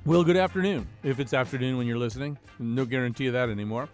Well, good afternoon, if it's afternoon when you're listening. No guarantee of that anymore.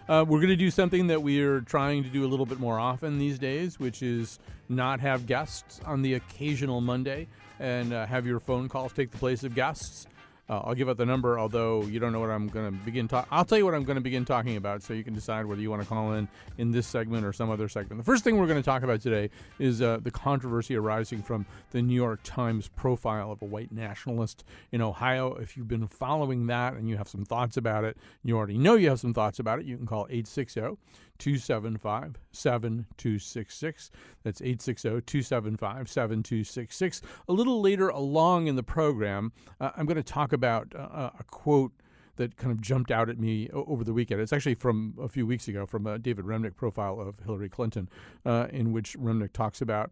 We're going to do something that we're trying to do a little bit more often these days, which is not have guests on the occasional Monday and have your phone calls take the place of guests. I'll give out the number, although you don't know what I'm going to begin talking. I'll tell you what I'm going to begin talking about, so you can decide whether you want to call in this segment or some other segment. The first thing we're going to talk about today is the controversy arising from the New York Times profile of a white nationalist in Ohio. If you've been following that and you have some thoughts about it, you already know you have some thoughts about it, you can call 860-275-7266. That's 860-275-7266. A little later along in the program, I'm going to talk about a quote that kind of jumped out at me over the weekend. It's actually from a few weeks ago, from a David Remnick profile of Hillary Clinton, in which Remnick talks about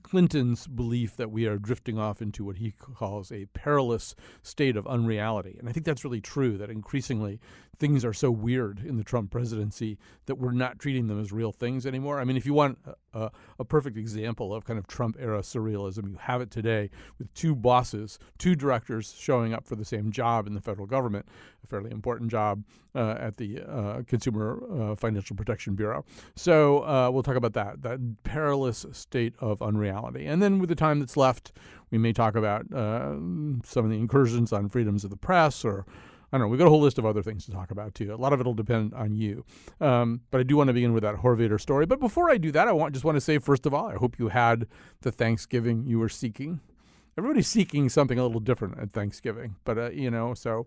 Clinton's belief that we are drifting off into what he calls a perilous state of unreality. And I think that's really true, that increasingly things are so weird in the Trump presidency that we're not treating them as real things anymore. I mean, if you want a perfect example of kind of Trump-era surrealism, you have it today with two bosses, two directors showing up for the same job in the federal government, a fairly important job at the Consumer Financial Protection Bureau. So we'll talk about that perilous state of unreality. And then with the time that's left, we may talk about some of the incursions on freedoms of the press, or I don't know, we've got a whole list of other things to talk about, too. A lot of it will depend on you. But I do want to begin with that Horvader story. But before I do that, I just want to say, first of all, I hope you had the Thanksgiving you were seeking. Everybody's seeking something a little different at Thanksgiving. But, so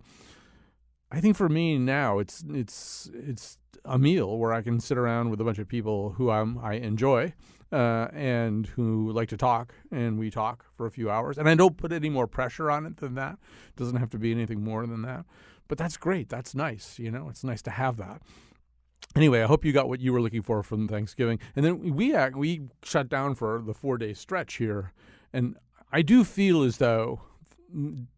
I think for me now, it's a meal where I can sit around with a bunch of people who I enjoy and who like to talk, and we talk for a few hours. And I don't put any more pressure on it than that. It doesn't have to be anything more than that. But that's great. That's nice. It's nice to have that. Anyway, I hope you got what you were looking for from Thanksgiving. And then we shut down for the 4-day stretch here. And I do feel as though,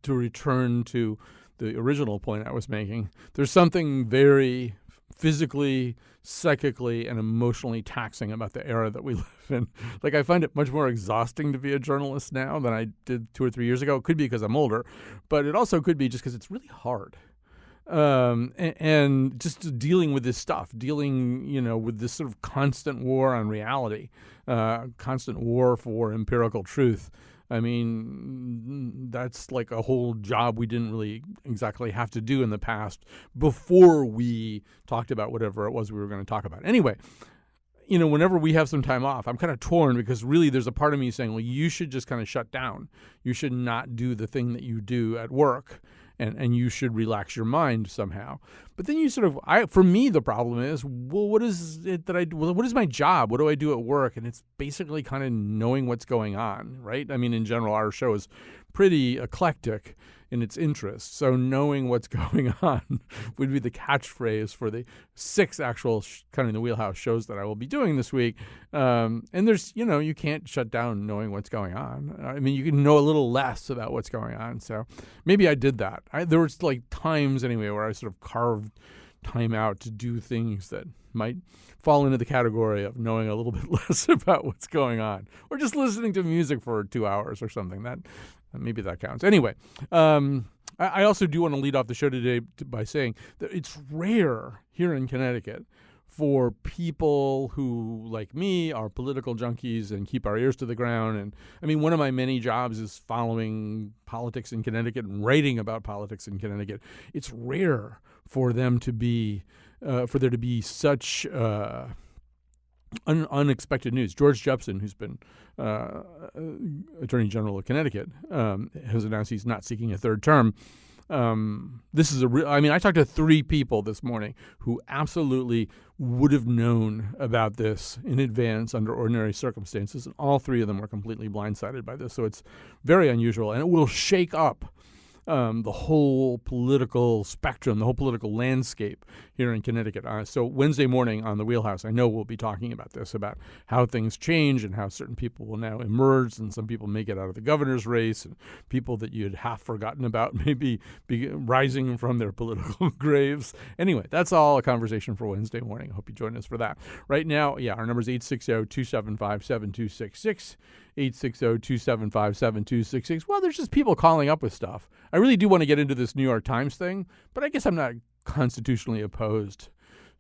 to return to the original point I was making, there's something very physically, psychically, and emotionally taxing about the era that we live in. Like, I find it much more exhausting to be a journalist now than I did 2 or 3 years ago. It could be because I'm older, but it also could be just because it's really hard. And just dealing with this stuff, with this sort of constant war on reality, constant war for empirical truth. I mean, that's like a whole job we didn't really exactly have to do in the past before we talked about whatever it was we were going to talk about. Anyway, whenever we have some time off, I'm kind of torn, because really there's a part of me saying, well, you should just kind of shut down. You should not do the thing that you do at work. And you should relax your mind somehow. But then you for me, the problem is, well, what is it that I do? Well, what is my job? What do I do at work? And it's basically kind of knowing what's going on, right? I mean, in general, our show is pretty eclectic in its interests. So knowing what's going on would be the catchphrase for the 6 actual kind of in the wheelhouse shows that I will be doing this week. And there's, you can't shut down knowing what's going on. I mean, you can know a little less about what's going on. So maybe I did that. There was like times anyway where I sort of carved time out to do things that might fall into the category of knowing a little bit less about what's going on, or just listening to music for 2 hours or something. That maybe that counts. Anyway, I also do want to lead off the show today by saying that it's rare here in Connecticut for people who, like me, are political junkies and keep our ears to the ground. And I mean, one of my many jobs is following politics in Connecticut and writing about politics in Connecticut. It's rare for them to be, for there to be such unexpected news. George Jepson, who's been Attorney General of Connecticut, has announced he's not seeking a third term. This is I talked to 3 people this morning who absolutely would have known about this in advance under ordinary circumstances, and all 3 of them were completely blindsided by this. So it's very unusual, and it will shake up the whole political spectrum, the whole political landscape here here in Connecticut. So Wednesday morning on the Wheelhouse, I know we'll be talking about this, about how things change and how certain people will now emerge, and some people may get out of the governor's race, and people that you had half forgotten about maybe be rising from their political graves. Anyway, that's all a conversation for Wednesday morning. I hope you join us for that. Right now, our number is 860-275-7266. 860-275-7266. Well, there's just people calling up with stuff. I really do want to get into this New York Times thing, but I guess I'm not constitutionally opposed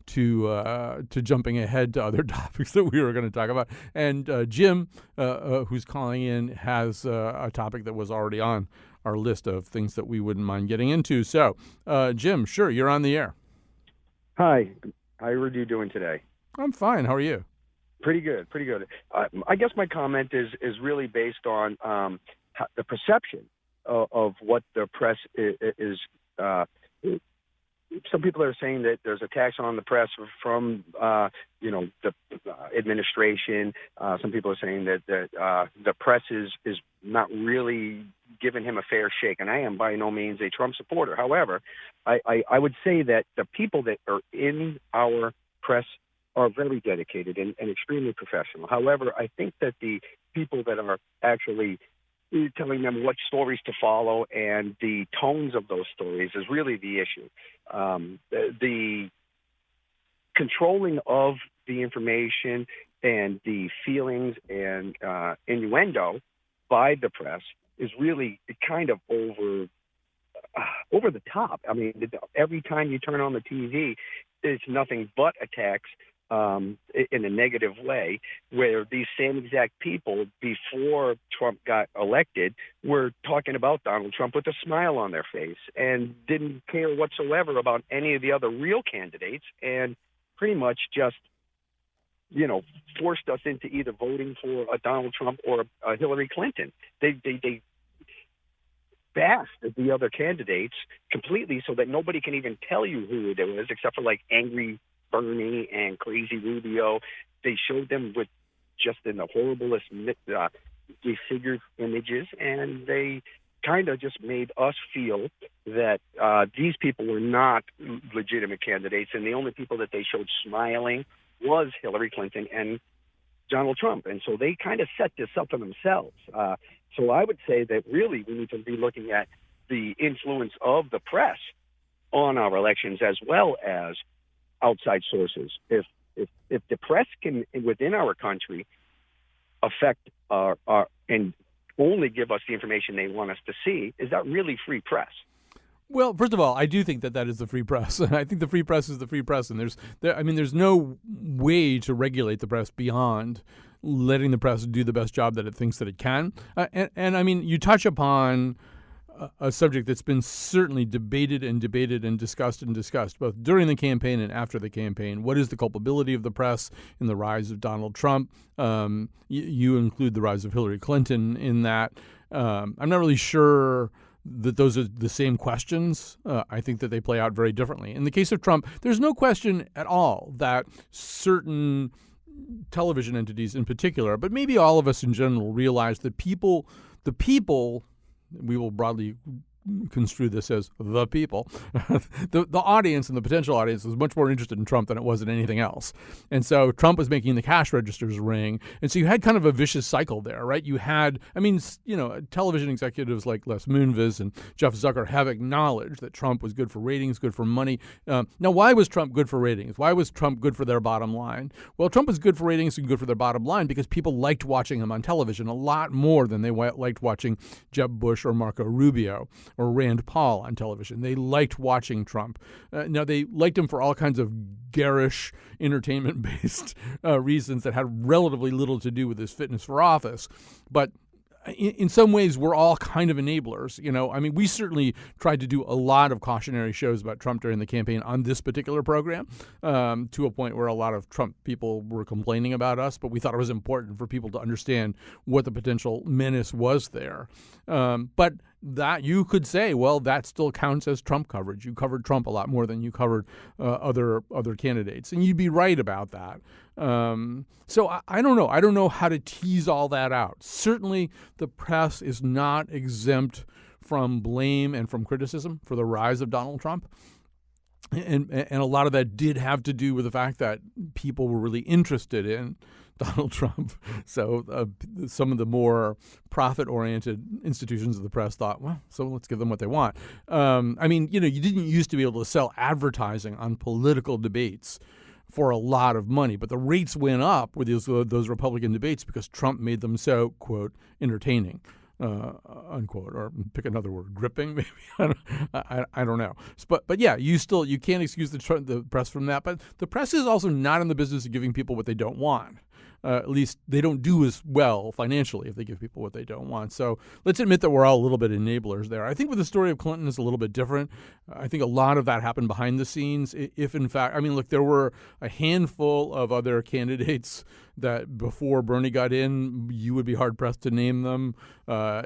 to jumping ahead to other topics that we were going to talk about. And Jim, who's calling in, has a topic that was already on our list of things that we wouldn't mind getting into. So, Jim, sure, you're on the air. Hi. How are you doing today? I'm fine. How are you? Pretty good. I guess my comment is really based on the perception of what the press is. Some people are saying that there's attacks on the press from the administration. Some people are saying that the press is not really giving him a fair shake, and I am by no means a Trump supporter. However, I would say that the people that are in our press are very dedicated and extremely professional. However, I think that the people that are actually telling them what stories to follow and the tones of those stories is really the issue. The controlling of the information and the feelings and innuendo by the press is really kind of over the top. I mean, every time you turn on the TV, it's nothing but attacks in a negative way, where these same exact people before Trump got elected were talking about Donald Trump with a smile on their face and didn't care whatsoever about any of the other real candidates, and pretty much just, forced us into either voting for a Donald Trump or a Hillary Clinton. They bashed the other candidates completely so that nobody can even tell you who it was, except for like angry Bernie and crazy Rubio. They showed them with just in the horriblest disfigured images, and they kind of just made us feel that these people were not legitimate candidates, and the only people that they showed smiling was Hillary Clinton and Donald Trump. And so they kind of set this up for themselves. So I would say that really we need to be looking at the influence of the press on our elections as well as outside sources. If the press can, within our country, affect our and only give us the information they want us to see, is that really free press? Well, first of all, I do think that is the free press. I think the free press is the free press, and there's no way to regulate the press beyond letting the press do the best job that it thinks that it can. And I mean, you touch upon a subject that's been certainly debated and discussed both during the campaign and after the campaign. What is the culpability of the press in the rise of Donald Trump? You include the rise of Hillary Clinton in that. I'm not really sure that those are the same questions. I think that they play out very differently. In the case of Trump, there's no question at all that certain television entities in particular, but maybe all of us in general, realize that the people, we will broadly construe this as the people, the audience and the potential audience was much more interested in Trump than it was in anything else. And so Trump was making the cash registers ring. And so you had kind of a vicious cycle there, right? You had, television executives like Les Moonves and Jeff Zucker have acknowledged that Trump was good for ratings, good for money. Now, why was Trump good for ratings? Why was Trump good for their bottom line? Well, Trump was good for ratings and good for their bottom line because people liked watching him on television a lot more than they liked watching Jeb Bush or Marco Rubio or Rand Paul on television. They liked watching Trump. Now, they liked him for all kinds of garish, entertainment-based reasons that had relatively little to do with his fitness for office. But in some ways, we're all kind of enablers. We certainly tried to do a lot of cautionary shows about Trump during the campaign on this particular program, to a point where a lot of Trump people were complaining about us, but we thought it was important for people to understand what the potential menace was there. But that you could say, well, that still counts as Trump coverage. You covered Trump a lot more than you covered other candidates, and you'd be right about that. So I don't know. I don't know how to tease all that out. Certainly, the press is not exempt from blame and from criticism for the rise of Donald Trump. And a lot of that did have to do with the fact that people were really interested in Donald Trump. So some of the more profit-oriented institutions of the press thought, well, so let's give them what they want. I mean, you didn't used to be able to sell advertising on political debates for a lot of money, but the rates went up with those Republican debates because Trump made them so, quote, entertaining. Unquote, or pick another word, gripping, maybe. I don't know. But yeah, you can't excuse the press from that. But the press is also not in the business of giving people what they don't want. At least they don't do as well financially if they give people what they don't want. So let's admit that we're all a little bit enablers there. I think with the story of Clinton is a little bit different. I think a lot of that happened behind the scenes. If in fact, I mean, look, there were a handful of other candidates that before Bernie got in, you would be hard pressed to name them. I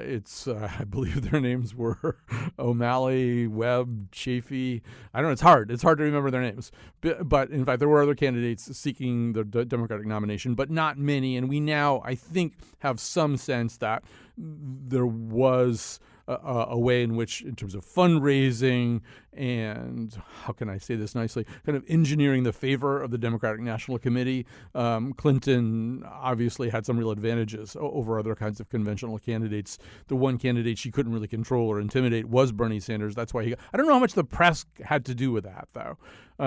believe their names were O'Malley, Webb, Chafee. I don't know. It's hard. It's hard to remember their names. But in fact, there were other candidates seeking the Democratic nomination, but not many. And we now, I think, have some sense that there was a way in which, in terms of fundraising and, how can I say this nicely, kind of engineering the favor of the Democratic National Committee, Clinton obviously had some real advantages over other kinds of conventional candidates. The one candidate she couldn't really control or intimidate was Bernie Sanders. That's why I don't know how much the press had to do with that, though. There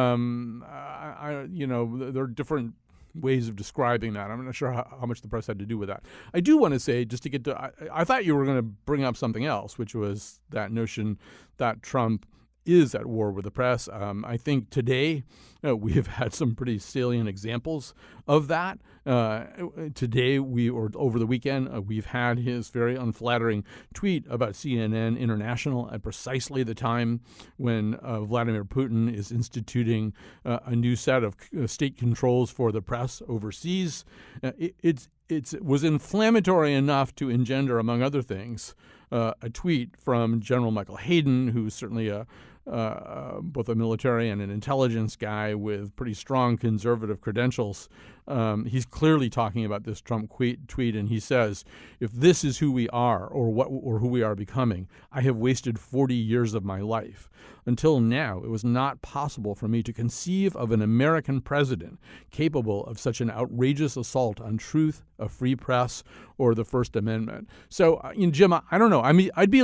are different ways of describing that. I'm not sure how much the press had to do with that. I do want to say, just to get to, I thought you were going to bring up something else, which was that notion that Trump is at war with the press. I think today we have had some pretty salient examples of that. Today, or over the weekend, we've had his very unflattering tweet about CNN International at precisely the time when Vladimir Putin is instituting a new set of state controls for the press overseas. It was inflammatory enough to engender, among other things, a tweet from General Michael Hayden, who's certainly both a military and an intelligence guy with pretty strong conservative credentials. He's clearly talking about this Trump tweet, and he says, "If this is who we are, or who we are becoming, I have wasted 40 years of my life. Until now, it was not possible for me to conceive of an American president capable of such an outrageous assault on truth, a free press, or the First Amendment." So, Jim, I don't know. I mean, I'm a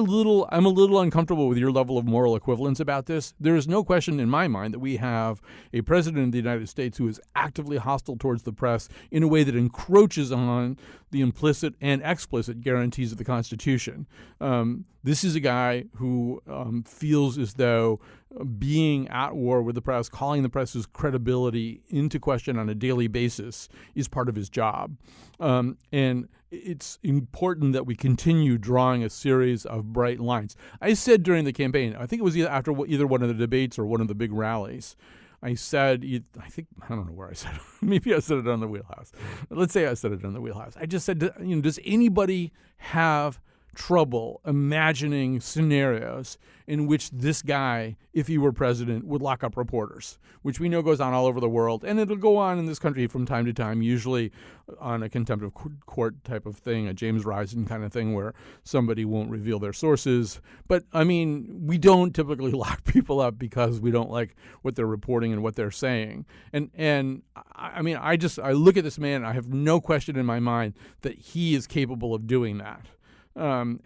little uncomfortable with your level of moral equivalence about this. There is no question in my mind that we have a president of the United States who is actively hostile towards the press in a way that encroaches on the implicit and explicit guarantees of the Constitution. This is a guy who feels as though being at war with the press, calling the press's credibility into question on a daily basis, is part of his job. And it's important that we continue drawing a series of bright lines. I said during the campaign, I think it was after either one of the debates or one of the big rallies, I don't know where I said it. Maybe I said it on the Wheelhouse. Let's say I said it on the Wheelhouse. I just said, does anybody have trouble imagining scenarios in which this guy, if he were president, would lock up reporters, which we know goes on all over the world. And it'll go on in this country from time to time, usually on a contempt of court type of thing, a James Risen kind of thing where somebody won't reveal their sources. But, I mean, we don't typically lock people up because we don't like what they're reporting and what they're saying. And I mean, I look at this man, I have no question in my mind that he is capable of doing that. And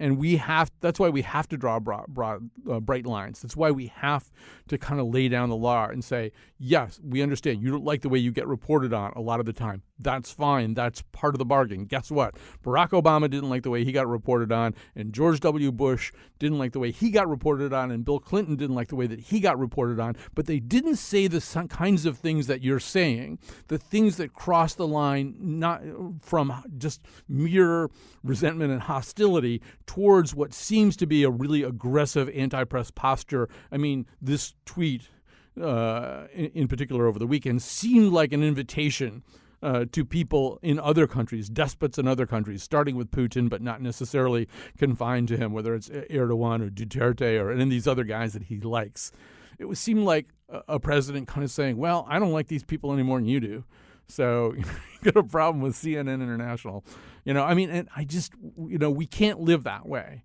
that's why we have to draw bright lines. That's why we have to kind of lay down the law and say, yes, we understand you don't like the way you get reported on a lot of the time. That's fine. That's part of the bargain. Guess what? Barack Obama didn't like the way he got reported on, and George W. Bush didn't like the way he got reported on, and Bill Clinton didn't like the way that he got reported on. But they didn't say the kinds of things that you're saying, the things that cross the line not from just mere resentment and hostility towards what seems to be a really aggressive anti-press posture. I mean, this tweet in particular over the weekend seemed like an invitation to people in other countries, despots in other countries, starting with Putin, but not necessarily confined to him, whether it's Erdogan or Duterte or any of these other guys that he likes. It would seem like a president kind of saying, well, I don't like these people any more than you do. So you got a problem with CNN International. I mean, and I just, we can't live that way.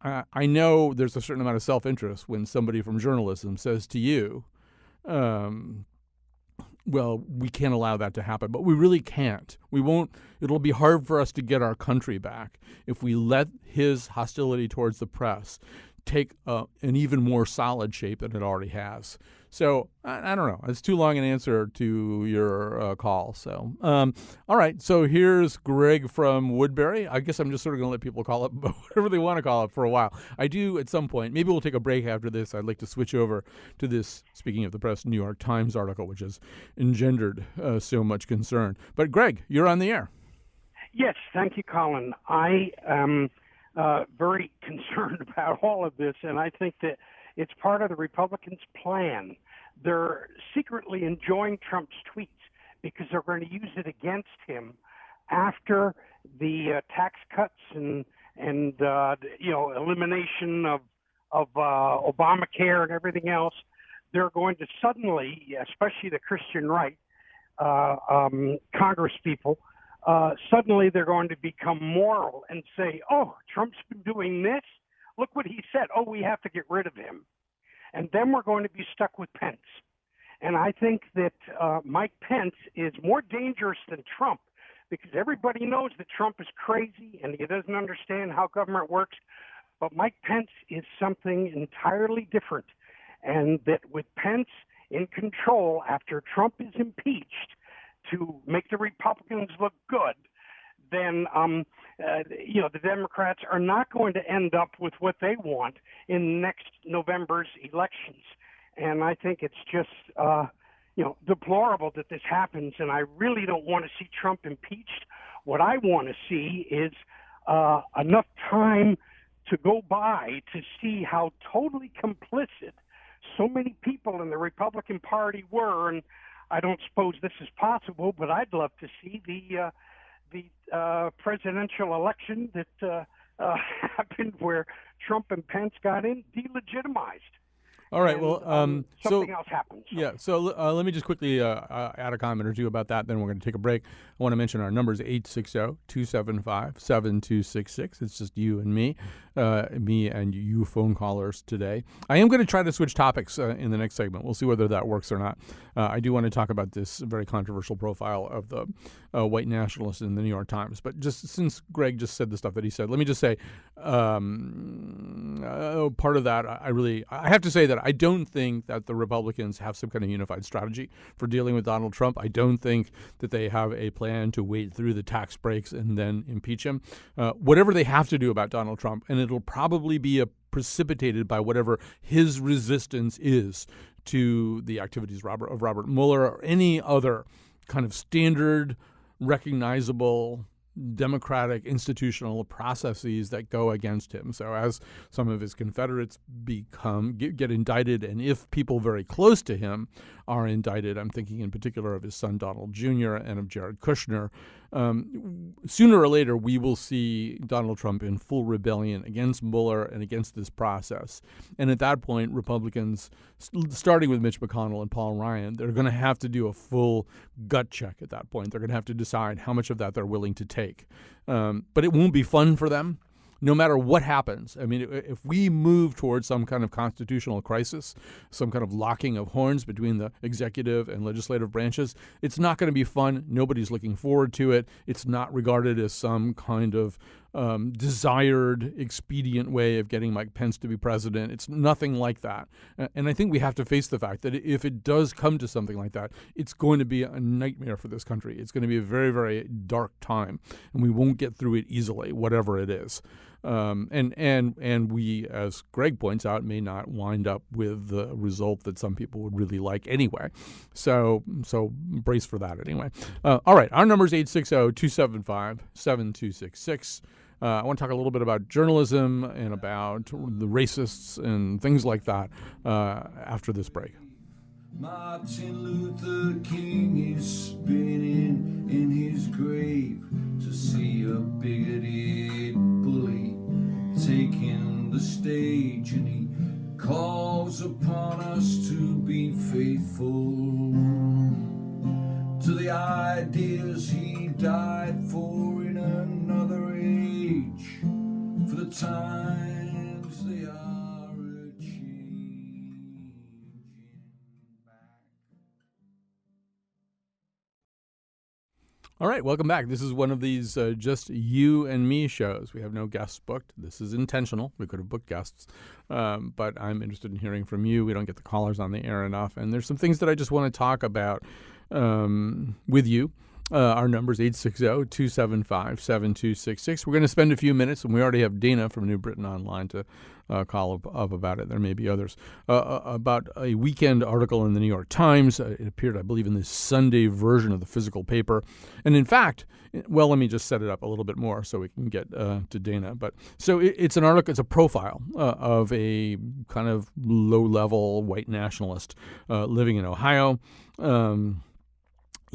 I know there's a certain amount of self-interest when somebody from journalism says to you, well, we can't allow that to happen, but we really can't. We won't. It'll be hard for us to get our country back if we let his hostility towards the press take an even more solid shape than it already has. So I don't know. It's too long an answer to your call. So all right. So here's Greg from Woodbury. I guess I'm just sort of going to let people call it whatever they want to call it for a while. I do at some point. Maybe we'll take a break after this. I'd like to switch over to this, speaking of the press, New York Times article, which has engendered so much concern. But Greg, you're on the air. Yes. Thank you, Colin. I am very concerned about all of this, and I think that it's part of the Republicans' plan. They're secretly enjoying Trump's tweets because they're going to use it against him after the tax cuts and elimination of Obamacare and everything else. They're going to suddenly, especially the Christian right, Congress people, suddenly they're going to become moral and say, oh, Trump's been doing this. Look what he said. Oh, we have to get rid of him. And then we're going to be stuck with Pence. And I think that Mike Pence is more dangerous than Trump because everybody knows that Trump is crazy and he doesn't understand how government works. But Mike Pence is something entirely different. And that with Pence in control after Trump is impeached to make the Republicans look good, then the Democrats are not going to end up with what they want in next November's elections. And I think it's just deplorable that this happens. And I really don't want to see Trump impeached. What I want to see is enough time to go by to see how totally complicit so many people in the Republican Party were. And I don't suppose this is possible, but I'd love to see the presidential election that happened where Trump and Pence got in delegitimized. All right. And, something else happens. Yeah. So let me just quickly add a comment or two about that. Then we're going to take a break. I want to mention our numbers: 860-275-7266. It's just you and me and you phone callers today. I am going to try to switch topics in the next segment. We'll see whether that works or not. I do want to talk about this very controversial profile of the white nationalist in the New York Times. But just since Greg just said the stuff that he said, let me just say part of that, I have to say that I don't think that the Republicans have some kind of unified strategy for dealing with Donald Trump. I don't think that they have a plan to wait through the tax breaks and then impeach him. Whatever they have to do about Donald Trump, and it'll probably be precipitated by whatever his resistance is to the activities of Robert Mueller or any other kind of standard, recognizable democratic institutional processes that go against him. So as some of his Confederates get indicted, and if people very close to him are indicted, I'm thinking in particular of his son Donald Jr. and of Jared Kushner, sooner or later we will see Donald Trump in full rebellion against Mueller and against this process. And at that point, Republicans, starting with Mitch McConnell and Paul Ryan, they're going to have to do a full gut check at that point. They're going to have to decide how much of that they're willing to take. But it won't be fun for them. No matter what happens. I mean, if we move towards some kind of constitutional crisis, some kind of locking of horns between the executive and legislative branches, it's not going to be fun. Nobody's looking forward to it. It's not regarded as some kind of desired, expedient way of getting Mike Pence to be president. It's nothing like that. And I think we have to face the fact that if it does come to something like that, it's going to be a nightmare for this country. It's going to be a very, very dark time, and we won't get through it easily, whatever it is. And we, as Greg points out, may not wind up with the result that some people would really like anyway. So brace for that anyway. All right, our number is 860-275-7266. I want to talk a little bit about journalism and about the racists and things like that after this break. Martin Luther King is spinning in his grave to see a bigoted bully taking the stage, and he calls upon us to be faithful to the ideas he died for in another age, for the times they are a-changing back. All right, welcome back. This is one of these just you and me shows. We have no guests booked. This is intentional. We could have booked guests, but I'm interested in hearing from you. We don't get the callers on the air enough, and there's some things that I just want to talk about with you. Our number is 860-275-7266. We're going to spend a few minutes, and we already have Dana from New Britain Online to call up about it. There may be others. About a weekend article in the New York Times. It appeared, I believe, in the Sunday version of the physical paper. And in fact, well, let me just set it up a little bit more so we can get to Dana. But so it's an article, it's a profile of a kind of low-level white nationalist living in Ohio.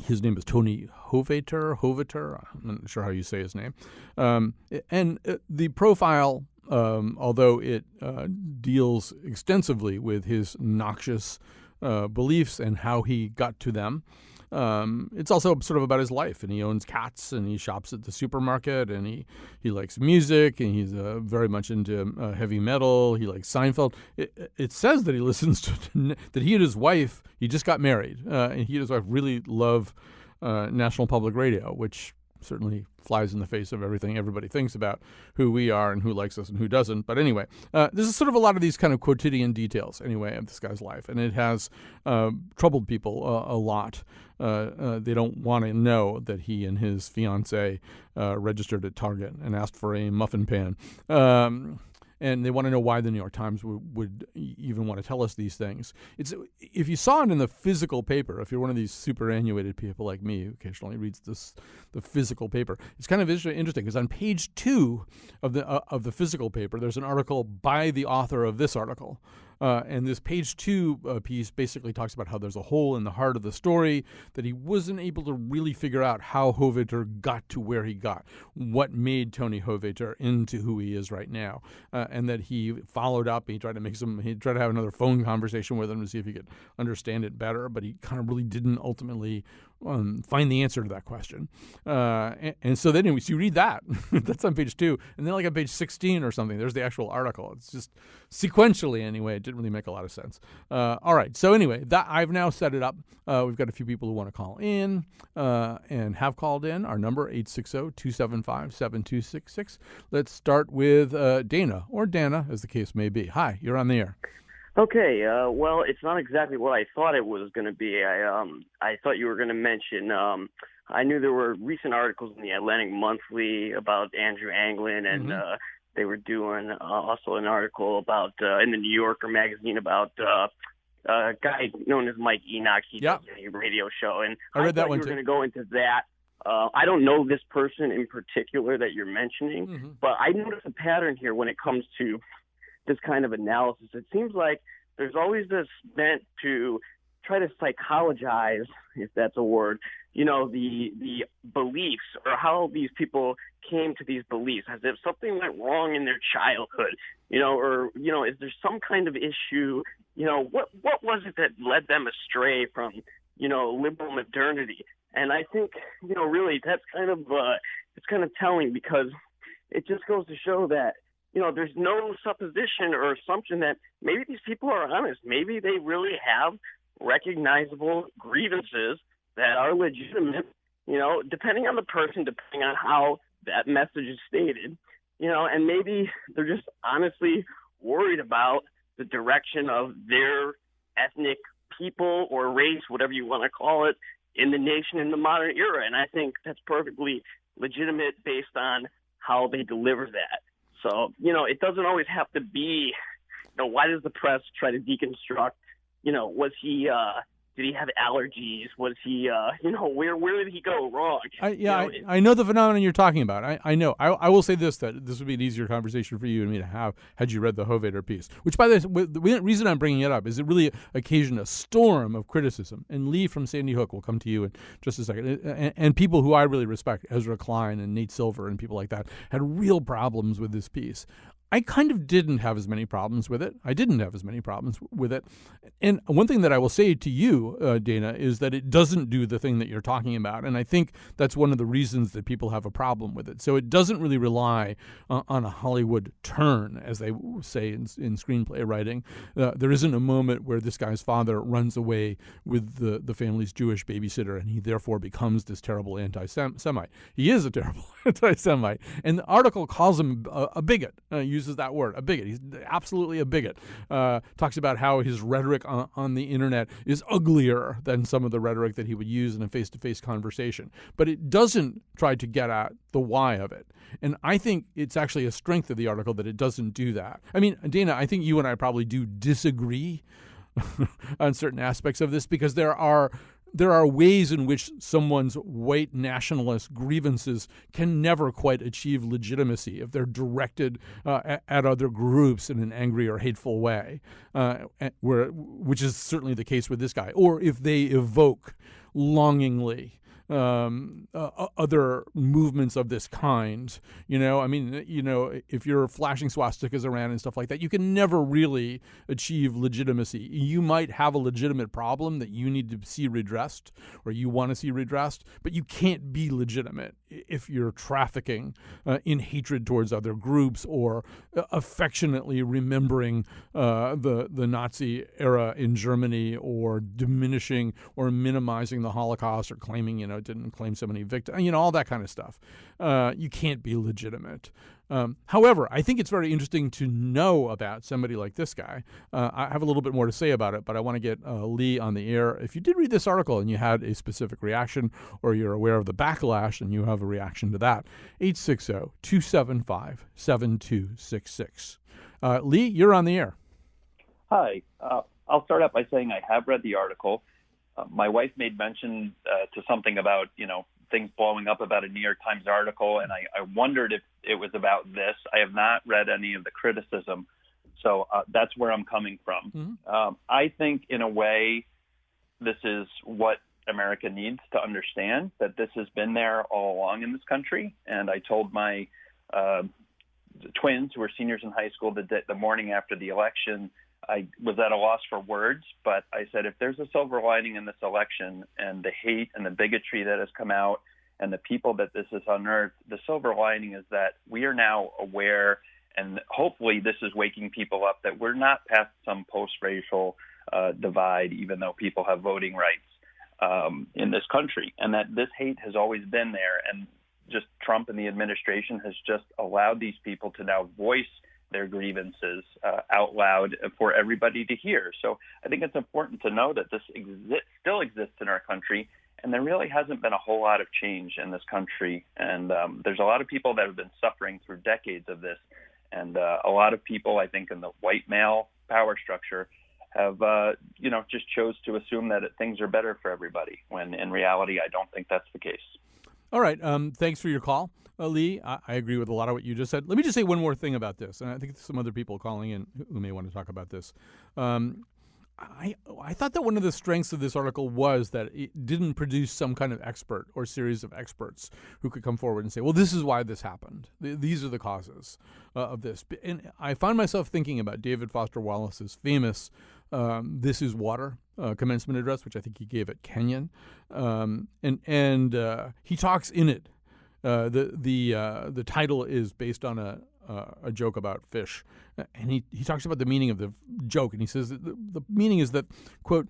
His name is Tony Hovater. I'm not sure how you say his name. And the profile, although it deals extensively with his noxious beliefs and how he got to them, it's also sort of about his life. And he owns cats, and he shops at the supermarket, and he likes music, and he's very much into heavy metal. He likes Seinfeld. It says that he listens to that he and his wife, he just got married, and he and his wife really love National Public Radio, which certainly flies in the face of everything everybody thinks about who we are and who likes us and who doesn't. But anyway, this is sort of a lot of these kind of quotidian details, anyway, of this guy's life. And it has troubled people a lot. They don't want to know that he and his fiancée registered at Target and asked for a muffin pan. And they want to know why the New York Times would even want to tell us these things. If you saw it in the physical paper, if you're one of these superannuated people like me who occasionally reads the physical paper, it's kind of interesting because on page 2 of the physical paper, there's an article by the author of this article. And this page 2 piece basically talks about how there's a hole in the heart of the story, that he wasn't able to really figure out how Hovater got to where he got, what made Tony Hovater into who he is right now, and that he followed up. He tried to have another phone conversation with him to see if he could understand it better, but he kind of really didn't ultimately find the answer to that question. And so then anyways, you read that. That's on page 2. And then like on page 16 or something, there's the actual article. It's just sequentially anyway. It didn't really make a lot of sense. All right. So anyway, that I've now set it up. We've got a few people who want to call in and have called in. Our number, 860-275-7266. Let's start with Dana, or Dana, as the case may be. Hi, you're on the air. Okay, well, it's not exactly what I thought it was going to be. I thought you were going to mention, I knew there were recent articles in the Atlantic Monthly about Andrew Anglin, and they were doing also an article about, in the New Yorker magazine about a guy known as Mike Enoch. He does a radio show, and I read that one you were too. going to go into that. I don't know this person in particular that you're mentioning, but I notice a pattern here when it comes to this kind of analysis. It seems like there's always this bent to try to psychologize, if that's a word, the beliefs or how these people came to these beliefs, as if something went wrong in their childhood, or is there some kind of issue, what was it that led them astray from, liberal modernity? And I think, really that's kind of, it's kind of telling, because it just goes to show that, there's no supposition or assumption that maybe these people are honest. Maybe they really have recognizable grievances that are legitimate, depending on the person, depending on how that message is stated, and maybe they're just honestly worried about the direction of their ethnic people or race, whatever you want to call it, in the nation in the modern era. And I think that's perfectly legitimate based on how they deliver that. So, it doesn't always have to be, why does the press try to deconstruct, was he, did he have allergies? Was he, where did he go wrong? I know the phenomenon you're talking about. I know. I will say that this would be an easier conversation for you and me to have had you read the Hovater piece, which, by the way, the reason I'm bringing it up is it really occasioned a storm of criticism. And Lee from Sandy Hook will come to you in just a second. And people who I really respect, Ezra Klein and Nate Silver and people like that, had real problems with this piece. I kind of didn't have as many problems with it. I didn't have as many problems with it. And one thing that I will say to you, Dana, is that it doesn't do the thing that you're talking about. And I think that's one of the reasons that people have a problem with it. So it doesn't really rely on a Hollywood turn, as they say in screenplay writing. There isn't a moment where this guy's father runs away with the family's Jewish babysitter, and he therefore becomes this terrible anti-Semite. He is a terrible anti-Semite. And the article calls him a bigot, uses that word, a bigot. He's absolutely a bigot. Talks about how his rhetoric on the internet is uglier than some of the rhetoric that he would use in a face-to-face conversation. But it doesn't try to get at the why of it. And I think it's actually a strength of the article that it doesn't do that. I mean, Dana, I think you and I probably do disagree on certain aspects of this, because there are ways in which someone's white nationalist grievances can never quite achieve legitimacy if they're directed at other groups in an angry or hateful way, which is certainly the case with this guy, or if they evoke longingly other movements of this kind. I mean, if you're flashing swastikas around and stuff like that, you can never really achieve legitimacy. You might have a legitimate problem that you need to see redressed, or you want to see redressed, but you can't be legitimate if you're trafficking in hatred towards other groups, or affectionately remembering the Nazi era in Germany, or diminishing or minimizing the Holocaust, or claiming, didn't claim so many victims, all that kind of stuff. You can't be legitimate. However, I think it's very interesting to know about somebody like this guy. I have a little bit more to say about it, but I want to get Lee on the air. If you did read this article and you had a specific reaction, or you're aware of the backlash and you have a reaction to that, 860-275-7266. Lee, you're on the air. Hi. I'll start out by saying I have read the article. My wife made mention to something about, things blowing up about a New York Times article, and I wondered if it was about this. I have not read any of the criticism, so that's where I'm coming from. Mm-hmm. I think, in a way, this is what America needs to understand, that this has been there all along in this country. And I told my twins, who were seniors in high school, the morning after the election, I was at a loss for words, but I said, if there's a silver lining in this election and the hate and the bigotry that has come out and the people that this has unearthed, the silver lining is that we are now aware, and hopefully this is waking people up, that we're not past some post-racial divide, even though people have voting rights in this country, and that this hate has always been there. And just Trump and the administration has just allowed these people to now voice their grievances out loud for everybody to hear. So I think it's important to know that this still exists in our country, and there really hasn't been a whole lot of change in this country. And there's a lot of people that have been suffering through decades of this, and a lot of people, I think, in the white male power structure have, just chose to assume that things are better for everybody, when in reality, I don't think that's the case. All right. Thanks for your call, Lee. I agree with a lot of what you just said. Let me just say one more thing about this, and I think some other people calling in who may want to talk about this. I thought that one of the strengths of this article was that it didn't produce some kind of expert or series of experts who could come forward and say, well, this is why this happened. These are the causes of this. And I find myself thinking about David Foster Wallace's famous This Is Water commencement address, which I think he gave at Kenyon. And he talks in it. The title is based on a joke about fish, and he talks about the meaning of the joke, and he says that the meaning is that, quote,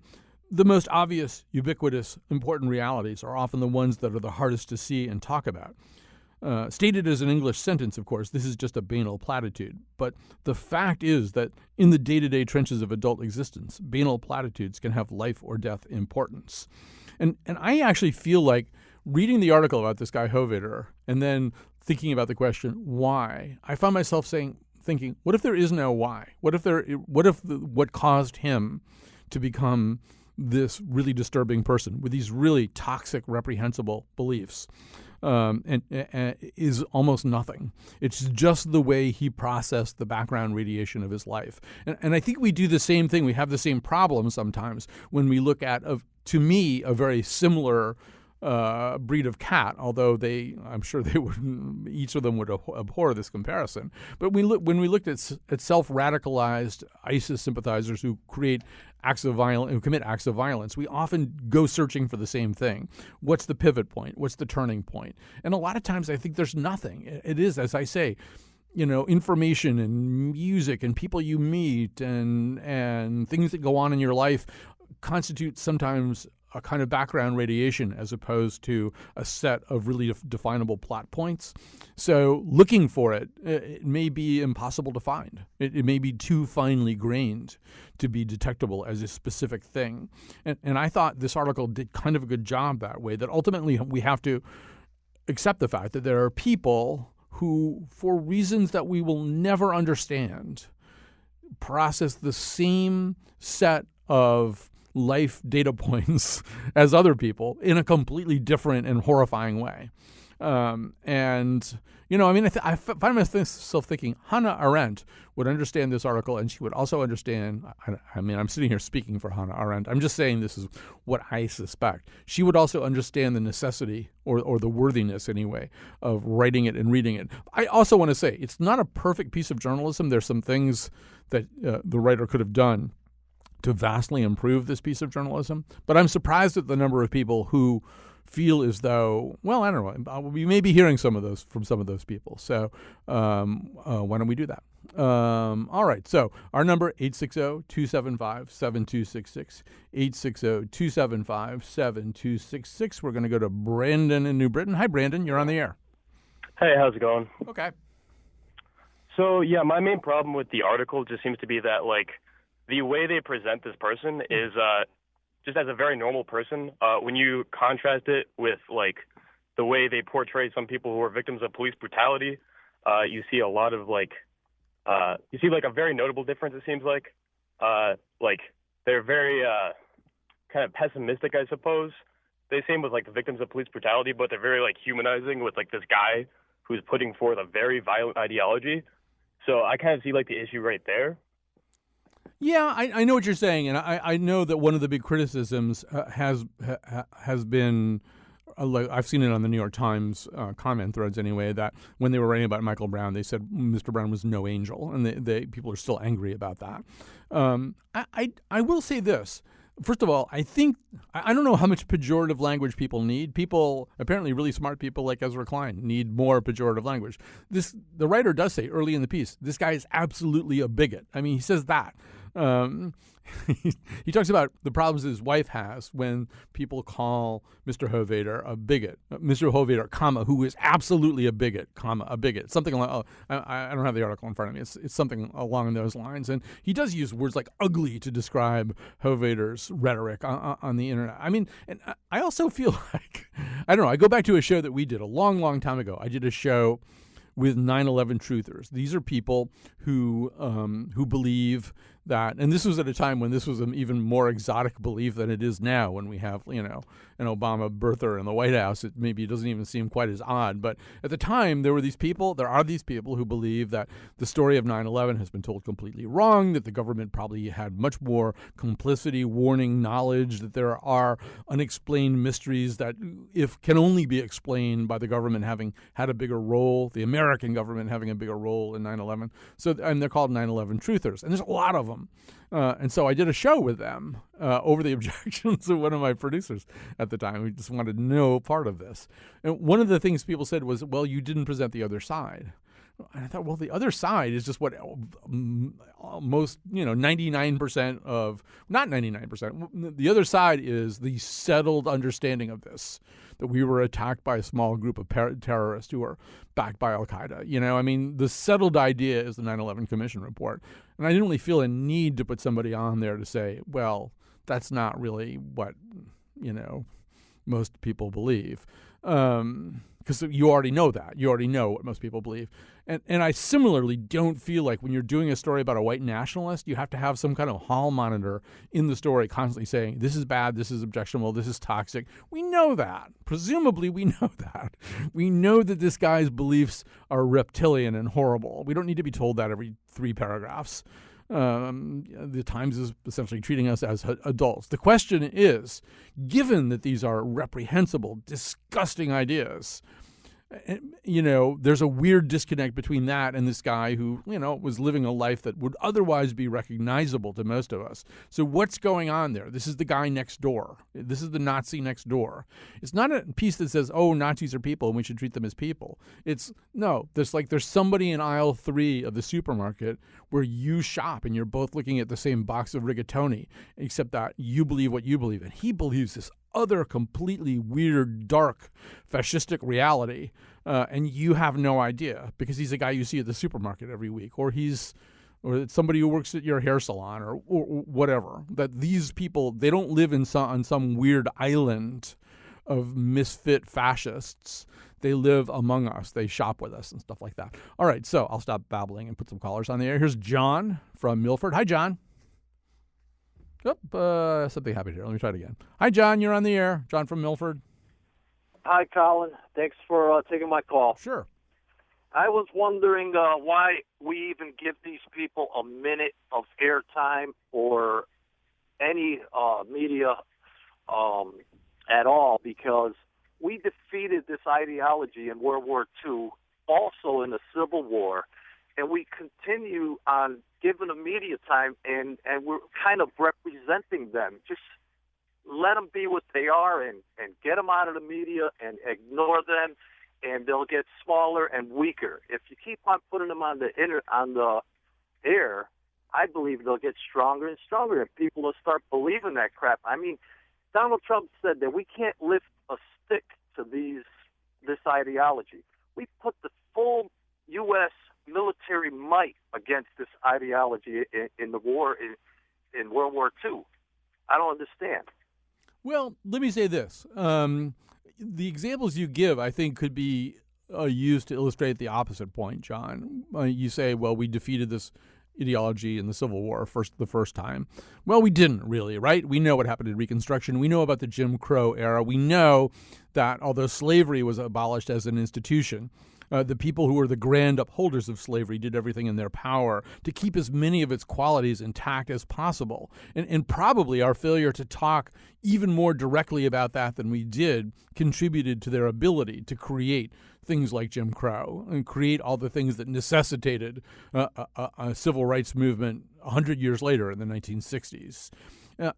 the most obvious, ubiquitous, important realities are often the ones that are the hardest to see and talk about. Stated as an English sentence, of course, this is just a banal platitude, but the fact is that in the day-to-day trenches of adult existence, banal platitudes can have life or death importance. And I actually feel like reading the article about this guy Hovader and then thinking about the question why, I found myself thinking, what if there is no why? What if what caused him to become this really disturbing person with these really toxic, reprehensible beliefs and is almost nothing? It's just the way he processed the background radiation of his life. And I think we do the same thing. We have the same problem sometimes when we look at, to me, a very similar breed of cat, although I'm sure they would, each of them would abhor this comparison. But when we looked at self-radicalized ISIS sympathizers who commit acts of violence, we often go searching for the same thing. What's the pivot point? What's the turning point? And a lot of times I think there's nothing. It is, as I say, information and music and people you meet and things that go on in your life constitute sometimes a kind of background radiation as opposed to a set of really definable plot points. So looking for it, it may be impossible to find. It may be too finely grained to be detectable as a specific thing. And I thought this article did kind of a good job that way, that ultimately we have to accept the fact that there are people who, for reasons that we will never understand, process the same set of life data points as other people in a completely different and horrifying way. I find myself thinking Hannah Arendt would understand this article, and she would also understand, I'm sitting here speaking for Hannah Arendt. I'm just saying this is what I suspect. She would also understand the necessity or the worthiness, anyway, of writing it and reading it. I also want to say it's not a perfect piece of journalism. There's some things that the writer could have done to vastly improve this piece of journalism. But I'm surprised at the number of people who feel as though, well, I don't know, we may be hearing some of those from some of those people. So why don't we do that? All right. So our number, 860-275-7266, 860-275-7266. We're going to go to Brandon in New Britain. Hi, Brandon. You're on the air. Hey, how's it going? Okay. So, yeah, my main problem with the article just seems to be that, the way they present this person is just as a very normal person. When you contrast it with, the way they portray some people who are victims of police brutality, you see a lot of, a very notable difference, it seems like. They're very kind of pessimistic, I suppose. They seem with, the victims of police brutality, but they're very, humanizing with, this guy who's putting forth a very violent ideology. So I kind of see, the issue right there. Yeah, I know what you're saying, and I know that one of the big criticisms has been, I've seen it on the New York Times comment threads anyway, that when they were writing about Michael Brown, they said Mr. Brown was no angel, and people are still angry about that. I will say this. First of all, I think, I don't know how much pejorative language people need. People, apparently really smart people like Ezra Klein, need more pejorative language. The writer does say early in the piece, this guy is absolutely a bigot. I mean, he says that. He talks about the problems his wife has when people call Mr. Hovader a bigot. Mr. Hovader, comma, who is absolutely a bigot, comma, a bigot. Something like, I don't have the article in front of me. It's something along those lines. And he does use words like ugly to describe Hovader's rhetoric on the internet. I mean, and I also feel like, I don't know, I go back to a show that we did a long, long time ago. I did a show with 9/11 truthers. These are people who believe that, and this was at a time when this was an even more exotic belief than it is now, when we have, an Obama birther in the White House. It doesn't even seem quite as odd. But at the time, there are these people who believe that the story of 9/11 has been told completely wrong, that the government probably had much more complicity, warning, knowledge, that there are unexplained mysteries that can only be explained by the government having had a bigger role, the American government having a bigger role in 9/11. So, and they're called 9/11 truthers. And there's a lot of them. And so I did a show with them over the objections of one of my producers at the time, who just wanted no part of this. And one of the things people said was, well, you didn't present the other side. And I thought, well, the other side is just what most, 99% of, not 99%, the other side is the settled understanding of this, that we were attacked by a small group of terrorists who are backed by Al-Qaeda. The settled idea is the 9/11 Commission report. And I didn't really feel a need to put somebody on there to say, well, that's not really what, most people believe. Because you already know that. You already know what most people believe. And I similarly don't feel like when you're doing a story about a white nationalist, you have to have some kind of hall monitor in the story constantly saying, this is bad, this is objectionable, this is toxic. We know that. Presumably we know that. We know that this guy's beliefs are reptilian and horrible. We don't need to be told that every 3 paragraphs. The Times is essentially treating us as adults. The question is, given that these are reprehensible, disgusting ideas, there's a weird disconnect between that and this guy who, was living a life that would otherwise be recognizable to most of us. So what's going on there? This is the guy next door. This is the Nazi next door. It's not a piece that says, oh, Nazis are people and we should treat them as people. There's somebody in aisle 3 of the supermarket where you shop and you're both looking at the same box of rigatoni, except that you believe what you believe and he believes this other completely weird, dark, fascistic reality, and you have no idea because he's a guy you see at the supermarket every week, or it's somebody who works at your hair salon, or whatever. That these people, they don't live on some weird island of misfit fascists. They live among us. They shop with us and stuff like that. All right, so I'll stop babbling and put some callers on the air. Here's John from Milford. Hi, John. Something happened here. Let me try it again. Hi, John. You're on the air. John from Milford. Hi, Colin. Thanks for taking my call. Sure. I was wondering why we even give these people a minute of airtime or any media at all, because we defeated this ideology in World War II, also in the Civil War, and we continue on giving them media time, and we're kind of representing them. Just let them be what they are and get them out of the media and ignore them, and they'll get smaller and weaker. If you keep on putting them on the air, I believe they'll get stronger and stronger, and people will start believing that crap. I mean, Donald Trump said that we can't lift a stick to this ideology. We put the full U.S. military might against this ideology in the war in World War II. I don't understand. Well, let me say this. The examples you give, I think, could be used to illustrate the opposite point, John. You say, well, we defeated this ideology in the Civil War the first time. Well, we didn't really, right? We know what happened in Reconstruction. We know about the Jim Crow era. We know that although slavery was abolished as an institution, the people who were the grand upholders of slavery did everything in their power to keep as many of its qualities intact as possible. And probably our failure to talk even more directly about that than we did contributed to their ability to create things like Jim Crow and create all the things that necessitated a civil rights movement 100 years later in the 1960s.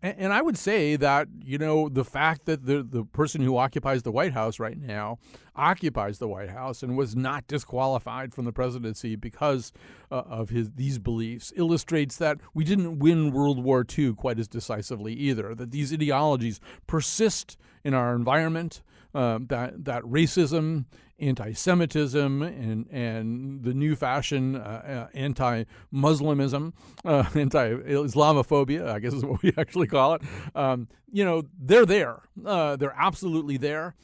And I would say that, the fact that the person who occupies the White House right now occupies the White House and was not disqualified from the presidency because of these beliefs illustrates that we didn't win World War II quite as decisively either, that these ideologies persist in our environment, that racism, anti-Semitism, and the new fashion anti-Muslimism, anti-Islamophobia, I guess is what we actually call it. They're there. They're absolutely there.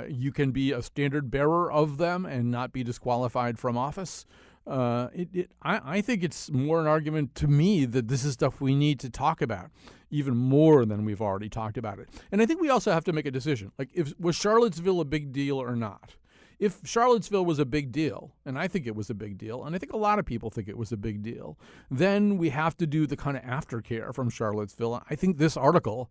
You can be a standard bearer of them and not be disqualified from office. I think it's more an argument to me that this is stuff we need to talk about even more than we've already talked about it. And I think we also have to make a decision. Like, was Charlottesville a big deal or not? If Charlottesville was a big deal, and I think it was a big deal, and I think a lot of people think it was a big deal, then we have to do the kind of aftercare from Charlottesville. I think this article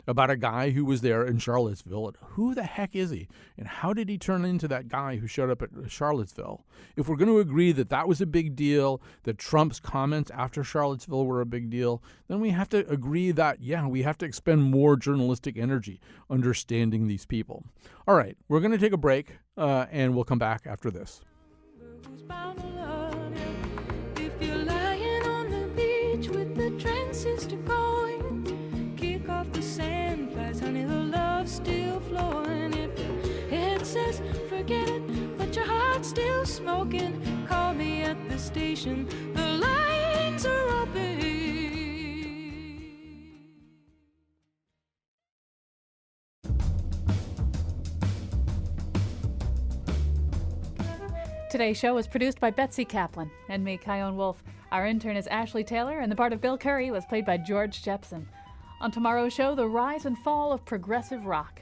about a guy who was there in Charlottesville, who the heck is he? And how did he turn into that guy who showed up at Charlottesville? If we're going to agree that that was a big deal, that Trump's comments after Charlottesville were a big deal, then we have to agree that, we have to expend more journalistic energy understanding these people. All right, we're going to take a break, and we'll come back after this. If you're lying on the beach with the transistor going, kick off the sand flies, honey, the love's still flowing. If your head says forget it, but your heart's still smoking, call me at the station, the lines are open. Today's show was produced by Betsy Kaplan and me, Kyone Wolf. Our intern is Ashley Taylor, and the part of Bill Curry was played by George Jepson. On tomorrow's show, the rise and fall of progressive rock.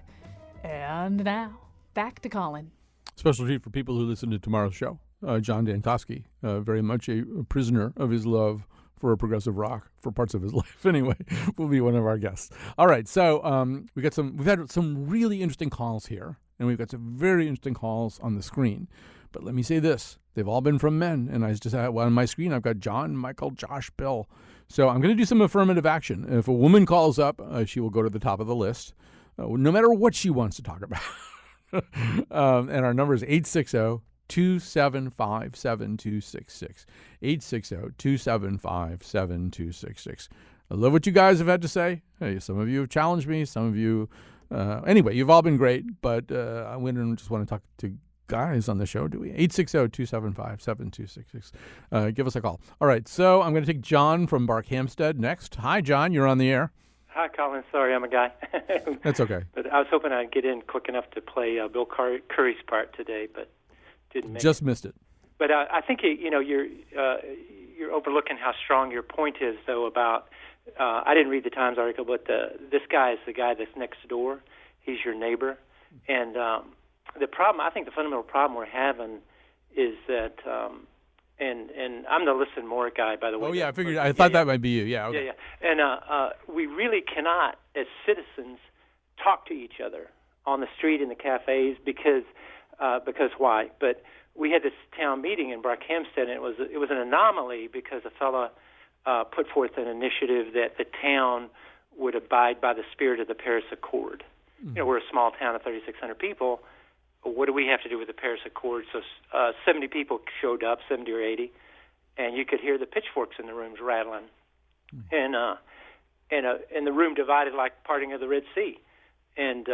And now, back to Colin. Special treat for people who listen to tomorrow's show. John Dankosky, very much a prisoner of his love for progressive rock for parts of his life anyway, will be one of our guests. All right, so we've had some really interesting calls here, and we've got some very interesting calls on the screen. But let me say this. They've all been from men, and I just had on my screen, I've got John, Michael, Josh, Bill. So I'm going to do some affirmative action. If a woman calls up, she will go to the top of the list, no matter what she wants to talk about. And our number is 860-275-7266. 860-275-7266. I love what you guys have had to say. Hey, some of you have challenged me. Some of you, anyway, you've all been great. But I just want to talk to guys on the show, do we? 860-275-7266. Give us a call. All right, so I'm going to take John from Barkhamsted next. Hi, John. You're on the air. Hi, Colin. Sorry, I'm a guy. That's okay. But I was hoping I'd get in quick enough to play Bill Curry's part today, but didn't make Just it. missed it. But I think you're overlooking how strong your point is, though. About I didn't read the Times article, but this guy is the guy that's next door. He's your neighbor, and the problem, I think, the fundamental problem we're having is that. And I'm the listen more guy, by the way. Oh, yeah, I thought that might be you. Yeah, okay. Yeah. And we really cannot, as citizens, talk to each other on the street in the cafes because why? But we had this town meeting in Barkhamsted, and it was an anomaly because a fella put forth an initiative that the town would abide by the spirit of the Paris Accord. Mm-hmm. We're a small town of 3,600 people. What do we have to do with the Paris Accord? So 70 people showed up, 70 or 80, and you could hear the pitchforks in the rooms rattling, and the room divided like parting of the Red Sea, and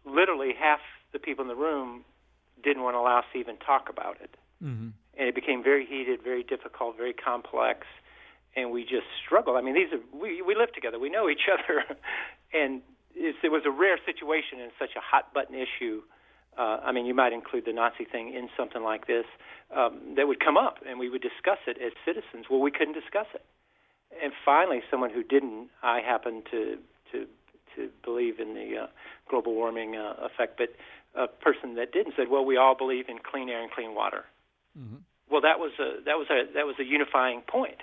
literally half the people in the room didn't want to allow us to even talk about it, and it became very heated, very difficult, very complex, and we just struggled. I mean, we live together, we know each other, and it was a rare situation in such a hot button issue. I mean, you might include the Nazi thing in something like this that would come up, and we would discuss it as citizens. Well, we couldn't discuss it. And finally, someone who didn't, I happen to believe in the global warming effect, but a person that didn't said, "Well, we all believe in clean air and clean water." Mm-hmm. Well, that was a unifying point,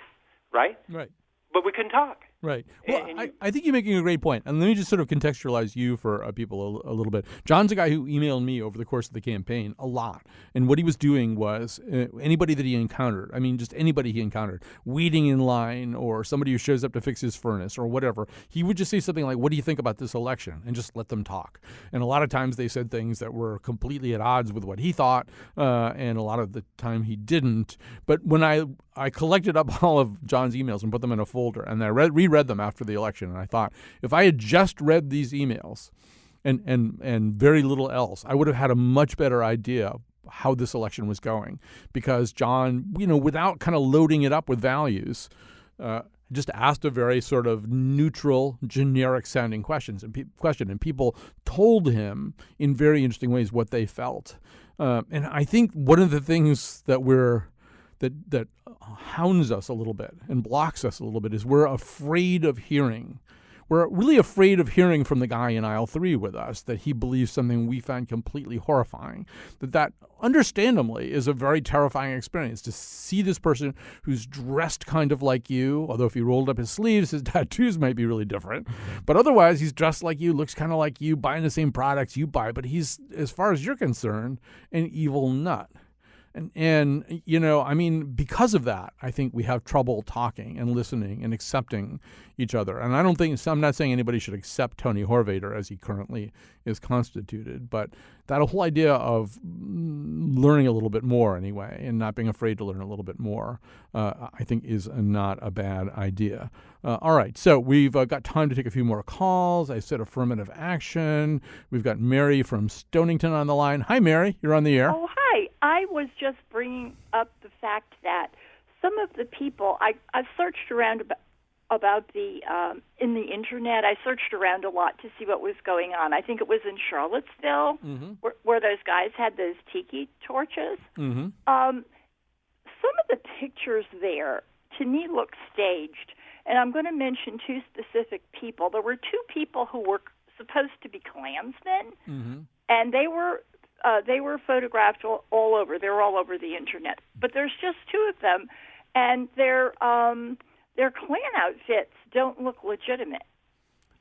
right? Right. But we couldn't talk. Right. Well, I think you're making a great point. And let me just sort of contextualize you for people a little bit. John's a guy who emailed me over the course of the campaign a lot. And what he was doing was anybody that he encountered, I mean, just anybody he encountered, waiting in line or somebody who shows up to fix his furnace or whatever, he would just say something like, "What do you think about this election?" and just let them talk. And a lot of times they said things that were completely at odds with what he thought, and a lot of the time he didn't. But when I collected up all of John's emails and put them in a folder, and I reread them after the election, and I thought, if I had just read these emails and very little else, I would have had a much better idea how this election was going, because John, without kind of loading it up with values, just asked a very sort of neutral, generic-sounding question, and people told him in very interesting ways what they felt. And I think one of the things that that hounds us a little bit and blocks us a little bit is we're afraid of hearing. We're really afraid of hearing from the guy in aisle 3 with us that he believes something we find completely horrifying. That understandably is a very terrifying experience to see this person who's dressed kind of like you, although if he rolled up his sleeves, his tattoos might be really different. But otherwise, he's dressed like you, looks kind of like you, buying the same products you buy, but he's, as far as you're concerned, an evil nut. And I mean, because of that, I think we have trouble talking and listening and accepting each other. And I'm not saying anybody should accept Tony Horvader as he currently is constituted, but that whole idea of learning a little bit more anyway and not being afraid to learn a little bit more, I think is not a bad idea. All right, so we've got time to take a few more calls. I said affirmative action. We've got Mary from Stonington on the line. Hi, Mary. You're on the air. Oh, hi. I was just bringing up the fact that some of the people, I've searched around about the in the internet. I searched around a lot to see what was going on. I think it was in Charlottesville, where those guys had those tiki torches. Mm-hmm. Some of the pictures there, to me, look staged. And I'm going to mention two specific people. There were two people who were supposed to be Klansmen, and they were photographed all over. They were all over the internet. But there's just two of them, and their Klan outfits don't look legitimate.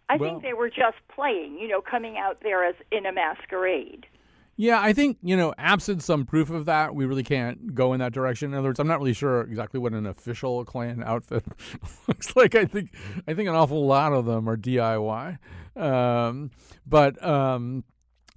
I think they were just playing, coming out there as in a masquerade. Yeah, I think, absent some proof of that, we really can't go in that direction. In other words, I'm not really sure exactly what an official Klan outfit looks like. I think an awful lot of them are DIY.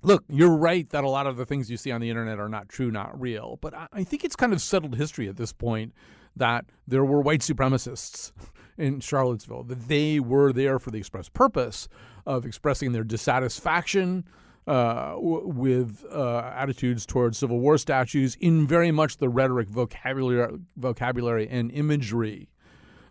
Look, you're right that a lot of the things you see on the internet are not true, not real. But I think it's kind of settled history at this point that there were white supremacists in Charlottesville, that they were there for the express purpose of expressing their dissatisfaction with attitudes towards Civil War statues in very much the rhetoric, vocabulary and imagery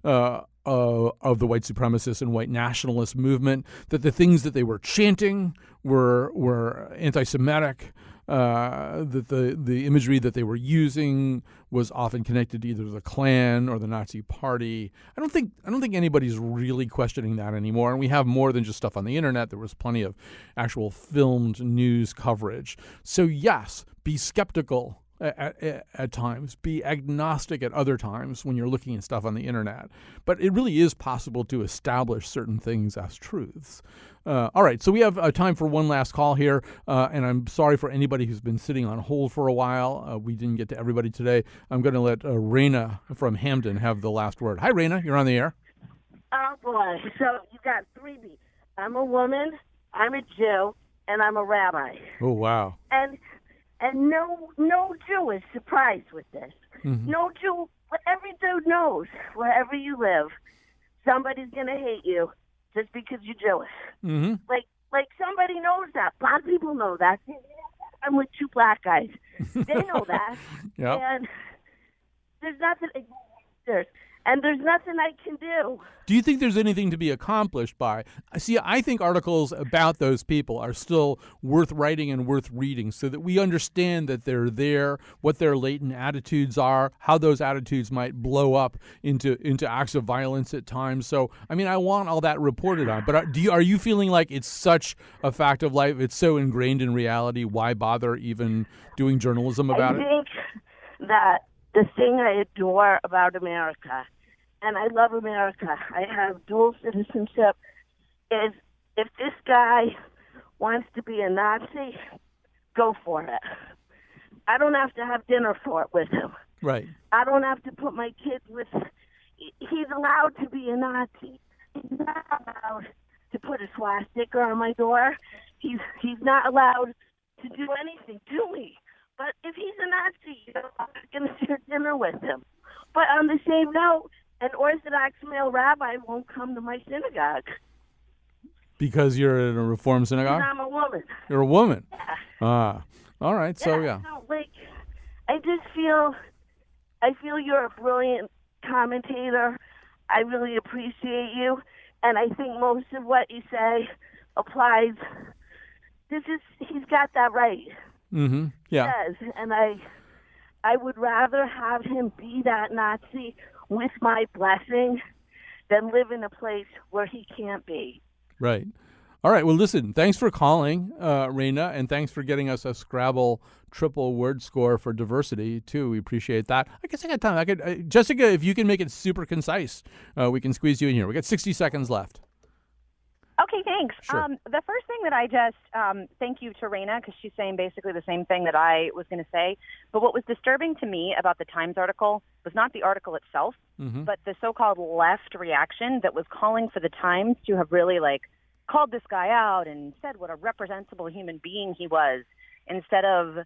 of the white supremacist and white nationalist movement, that the things that they were chanting were anti-Semitic, that the imagery that they were using was often connected to either the Klan or the Nazi Party. I don't think anybody's really questioning that anymore. And we have more than just stuff on the internet. There was plenty of actual filmed news coverage. So yes, be skeptical at times, be agnostic at other times when you're looking at stuff on the internet. But it really is possible to establish certain things as truths. All right, so we have time for one last call here, and I'm sorry for anybody who's been sitting on hold for a while. We didn't get to everybody today. I'm going to let Raina from Hamden have the last word. Hi, Raina, you're on the air. Oh, boy. So you got 3 B. I'm a woman, I'm a Jew, and I'm a rabbi. Oh, wow. And no Jew is surprised with this. Mm-hmm. No Jew, every dude knows, wherever you live, somebody's going to hate you just because you're Jewish. Mm-hmm. Like somebody knows that. A lot of people know that. I'm with 2 black guys. They know that. Yep. And there's nothing I can do. Do you think there's anything to be accomplished by? See, I think articles about those people are still worth writing and worth reading so that we understand that they're there, what their latent attitudes are, how those attitudes might blow up into acts of violence at times. So, I mean, I want all that reported on. But are you feeling like it's such a fact of life, it's so ingrained in reality, why bother even doing journalism about it? I think that the thing I adore about America, and I love America, I have dual citizenship, is if this guy wants to be a Nazi, go for it. I don't have to have dinner for it with him. Right. I don't have to put my kids with... He's allowed to be a Nazi. He's not allowed to put a swastika on my door. He's not allowed to do anything to me. But if he's a Nazi, I'm going to share dinner with him. But on the same note, an Orthodox male rabbi won't come to my synagogue. Because you're in a Reform synagogue? Because I'm a woman. You're a woman? Yeah. All right, so yeah. No, I just feel you're a brilliant commentator. I really appreciate you. And I think most of what you say applies. He's got that right. Mm-hmm. Yeah. He does. And I would rather have him be that Nazi with my blessing than live in a place where he can't be. Right. All right. Well, listen, thanks for calling, Raina, and thanks for getting us a Scrabble triple word score for diversity, too. We appreciate that. I guess I got time. Jessica, if you can make it super concise, we can squeeze you in here. We got 60 seconds left. Okay, thanks. Sure. The first thing that I just thank you to Raina, because she's saying basically the same thing that I was going to say. But what was disturbing to me about the Times article was not the article itself, but the so-called left reaction that was calling for the Times to have really called this guy out and said what a reprehensible human being he was, instead of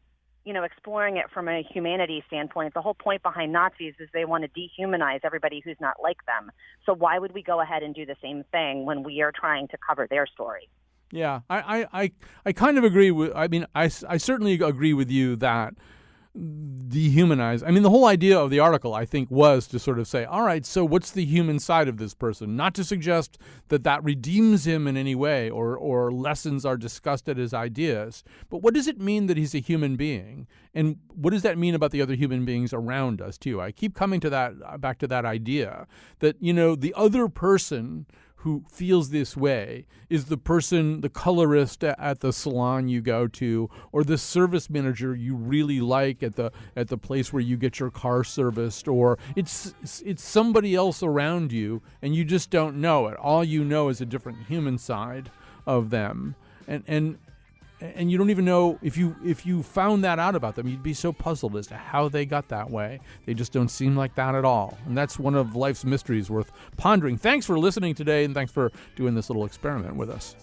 exploring it from a humanity standpoint. The whole point behind Nazis is they want to dehumanize everybody who's not like them. So why would we go ahead and do the same thing when we are trying to cover their story? Yeah, I kind of agree with, I certainly agree with you that dehumanize. The whole idea of the article, I think, was to sort of say, all right, so what's the human side of this person? Not to suggest that redeems him in any way or lessens our disgust at his ideas, but what does it mean that he's a human being? And what does that mean about the other human beings around us, too? I keep coming to that, back to that idea that, the other person who feels this way is the person, the colorist at the salon you go to, or the service manager you really like at the place where you get your car serviced, or it's somebody else around you and you just don't know it. All you know is a different human side of them, and you don't even know if you found that out about them, you'd be so puzzled as to how they got that way. They just don't seem like that at all. And that's one of life's mysteries worth pondering. Thanks for listening today, and thanks for doing this little experiment with us.